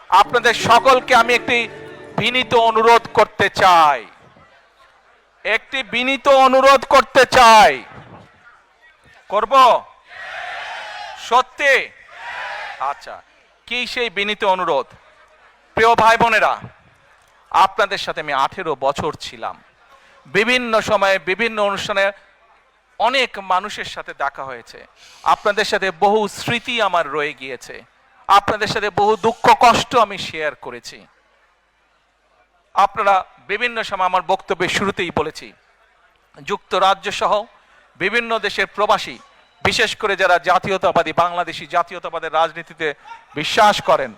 আপনাদের সকলকে আমি একটি বিনীত অনুরোধ করতে চাই, করব সত্যি? আচ্ছা, কি সেই বিনীত অনুরোধ? প্রিয় ভাই বোনেরা, আপনাদের সাথে আমি 18 বছর ছিলাম। বিভিন্ন সময়ে বিভিন্ন অনুষ্ঠানে অনেক মানুষের সাথে দেখা হয়েছে। আপনাদের সাথে বহু স্মৃতি আমার রয়ে গিয়েছে। আপনাদের সাথে বহু দুঃখ কষ্ট আমি শেয়ার করেছি। আপনারা বিভিন্ন সময়, আমার বক্তব্যের শুরুতেই বলেছি, যুক্তরাজ্য সহ বিভিন্ন দেশের প্রবাসী, বিশেষ করে যারা জাতীয়তাবাদী বাংলাদেশি জাতীয়তাবাদের রাজনীতিতে বিশ্বাস করেন,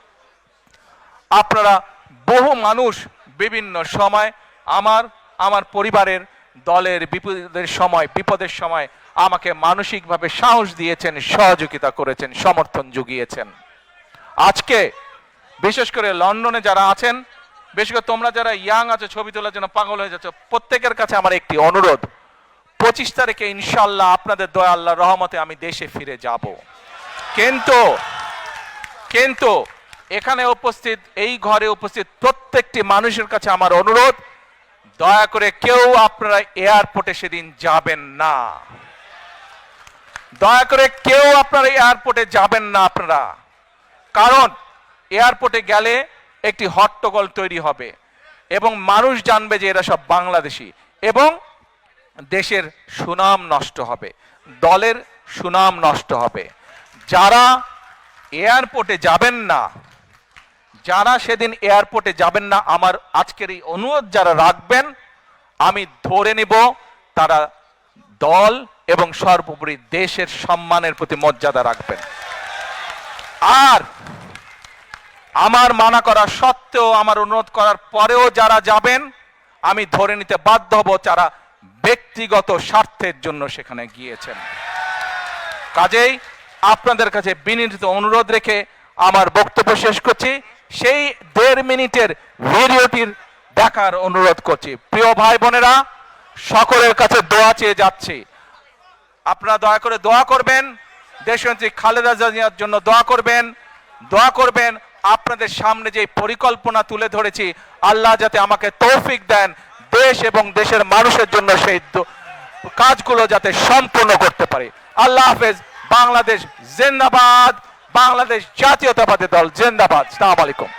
আপনারা বহু মানুষ বিভিন্ন সময় আমার পরিবারের দলের বিপদের সময় আমাকে মানসিকভাবে সাহস দিয়েছেন, সহযোগিতা করেছেন, সমর্থন জুগিয়েছেন। আজকে বিশেষ করে লন্ডনে যারা আছেন, বিশেষ করে তোমরা যারা ইয়াং আছো, ছবি তোলার জন্য পাগল হয়ে যাচ্ছ, প্রত্যেকের কাছে আমার একটি অনুরোধ, 25 তারিখে ইনশাআল্লাহ আপনাদের দয়া আল্লাহর রহমতে আমি দেশে ফিরে যাব। কিন্তু এখানে উপস্থিত, এই ঘরে উপস্থিত প্রত্যেকটি মানুষের কাছে আমার অনুরোধ, দয়া করে কেউ আপনারা এয়ারপোর্টে সেদিন যাবেন না। দয়া করে কেউ আপনারা এয়ারপোর্টে যাবেন না আপনারা। কারণ এয়ারপোর্টে গেলে একটি হট্টগোল তৈরি হবে এবং মানুষ জানবে যে এরা সব বাংলাদেশি, এবং দেশের সুনাম নষ্ট হবে, দলের সুনাম নষ্ট হবে। যারা এয়ারপোর্টে যাবেন না, যারা সেদিন এয়ারপোর্টে যাবেন না, আমার আজকের এই অনুরোধ যারা রাখবেন, আমি ধরে নিব তারা দল এবং সর্বোপরি দেশের সম্মানের প্রতি মর্যাদা রাখবেন। আর আমার মানা করা সত্ত্বেও, আমার অনুরোধ করার পরেও যারা যাবেন, আমি ধরে নিতে বাধ্য হব যারা ব্যক্তিগত স্বার্থের জন্য সেখানে গিয়েছেন। কাজেই আপনাদের কাছে বিনীত অনুরোধ রেখে আমার বক্তব্য শেষ করছি। সেই 1.5 মিনিটের ভিডিওটির দেখার অনুরোধ করছি। প্রিয় ভাই বোনেরা, সকলের কাছে দোয়া চেয়ে যাচ্ছি, আপনারা দয়া করে দোয়া করবেন, দেশনেত্রী খালেদা জিয়ার জন্য দোয়া করবেন। আপনাদের সামনে যে পরিকল্পনা তুলে ধরেছি, আল্লাহ যাতে আমাকে তৌফিক দেন দেশ এবং দেশের মানুষের জন্য সেই কাজগুলো যাতে সম্পূর্ণ করতে পারি। আল্লাহ হাফেজ। বাংলাদেশ জিন্দাবাদ, বাংলাদেশ জাতীয়তাবাদী দল জিন্দাবাদ। আসসালামু আলাইকুম।